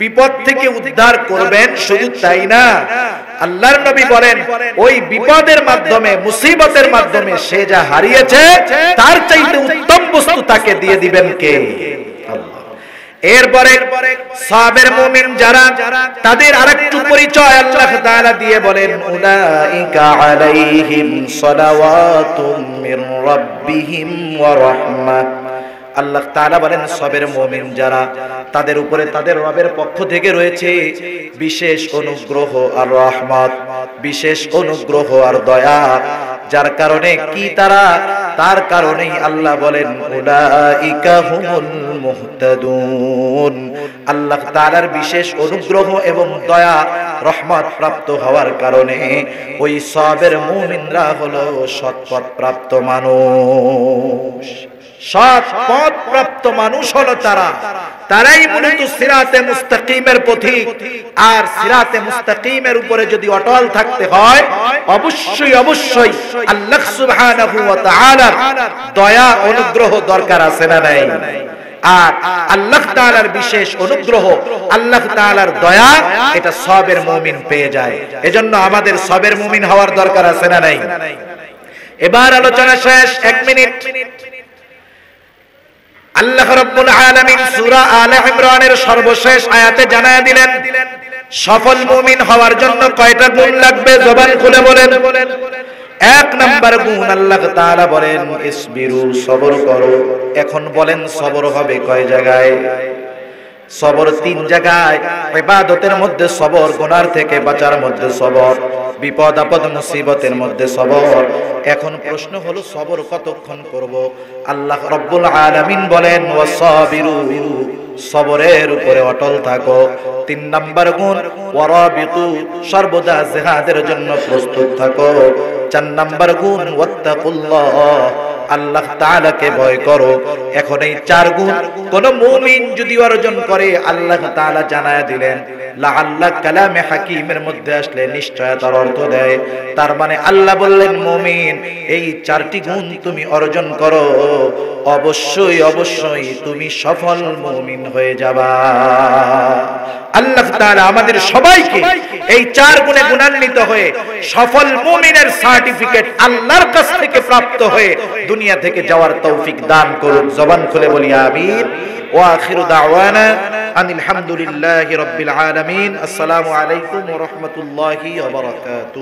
[SPEAKER 1] বিপদ থেকে উদ্ধার করবেন। শুধু তাই না, আল্লাহর নবী বলেন ওই বিপদের মাধ্যমে, মুসিবতের মাধ্যমে সে যা হারিয়েছে তার চাইতে উত্তম বস্তু তাকে দিয়ে দিবেন কে? আল্লাহ। এরপরে সাহাবের মুমিন যারা, তাদের আরেকটু পরিচয় আল্লাহ তাআলা দিয়ে বলেন উলাইকা আলাইহিম সালাওয়াতুম মির রাব্বিহিম ওয়া রাহমাহ। আল্লাহ তাআলা বলেন সবের মুমিন যারা, তাদের উপরে তাদের রবের পক্ষ থেকে রয়েছে বিশেষ অনুগ্রহ আর রহমত, বিশেষ অনুগ্রহ আর দয়া। যার কারণে কি তারা, তার কারণেই আল্লাহ বলেন উলাইকা হুমুল মুহতাদুন। আল্লাহ তাআলার বিশেষ অনুগ্রহ এবং দয়া রহমত প্রাপ্ত হওয়ার কারণে ওই সবের মুমিনরা হলো সৎপথ প্রাপ্ত মানুষ। সৎ পথ প্রাপ্ত মানুষ হলো তারা, তারাই মূলত সিরাতে মুস্তাকিমের পথিক। আর সিরাতে মুস্তাকিমের উপরে যদি অটল থাকতে হয় অবশ্যই অবশ্যই আল্লাহ সুবহানাহু ওয়া তাআলার দয়া অনুগ্রহ দরকার আছে না নাই? আর আল্লাহ তাআলার বিশেষ অনুগ্রহ, আল্লাহ তাআলার দয়া, এটা সবের মুমিন পেয়ে যায়। এজন্য আমাদের সবের মুমিন হওয়ার দরকার আছে না নাই? এবার আলোচনা শেষ, 1 মিনিট। আল্লাহ রাব্বুল আলামিন সূরা আলে ইমরানের সর্বশেষ আয়াতে জানায়া দিলেন সফল মুমিন হওয়ার জন্য কয়টা গুণ লাগবে, জবান খুলে বলেন। 1 নাম্বার গুণ আল্লাহ তাআলা বলেন ইসবিরু, সবর করো। এখন বলেন সবর হবে কয় জায়গায়? সবর 3 জায়গায়। ইবাদতের মধ্যে সবর, গুনার থেকে বাঁচার মধ্যে সবর, বিপদ আপদ মুসিবতের মধ্যে সবর। এখন প্রশ্ন হলো সবর কতক্ষণ করব? আল্লাহ রাব্বুল আলামিন বলেন ওয়াসাবিরু, সবরের উপরে অটল থাকো। 3 নাম্বার গুণ ওয়ারাবিতু, সর্বদা জিহাদের জন্য প্রস্তুত থাকো। 4 নাম্বার গুণ ওয়াত্তাকুল্লাহ, আল্লাহ তাআলাকে ভয় করো। এখন এই 4 গুণ কোন মুমিন যদি অর্জন করে আল্লাহ তাআলা জানায়া দিলেন লাআল্লাহ কালামে হাকিমের মধ্যে আসলে নিশ্চয়তার অর্থ দেয়। তার মানে আল্লাহ বললেন মুমিন এই 4টি গুণ তুমি অর্জন করো, অবশ্যই অবশ্যই তুমি সফল মুমিন হয়ে যাবা। আল্লাহ তাআলা আমাদের সবাইকে এই 4 গুণে গুণান্বিত হয়ে সফল মুমিনের সার্টিফিকেট আল্লাহর কাছ থেকে প্রাপ্ত হয়ে দুনিয়া থেকে যাওয়ার তৌফিক দান করুন। জবান খুলে বলি আমিন। ওয়া আখিরু দাওয়ানা আনিল হামদুলিল্লাহি রাব্বিল আলামিন। আসসালামু আলাইকুম ওয়া রাহমাতুল্লাহি ওয়া বারাকাতুহু।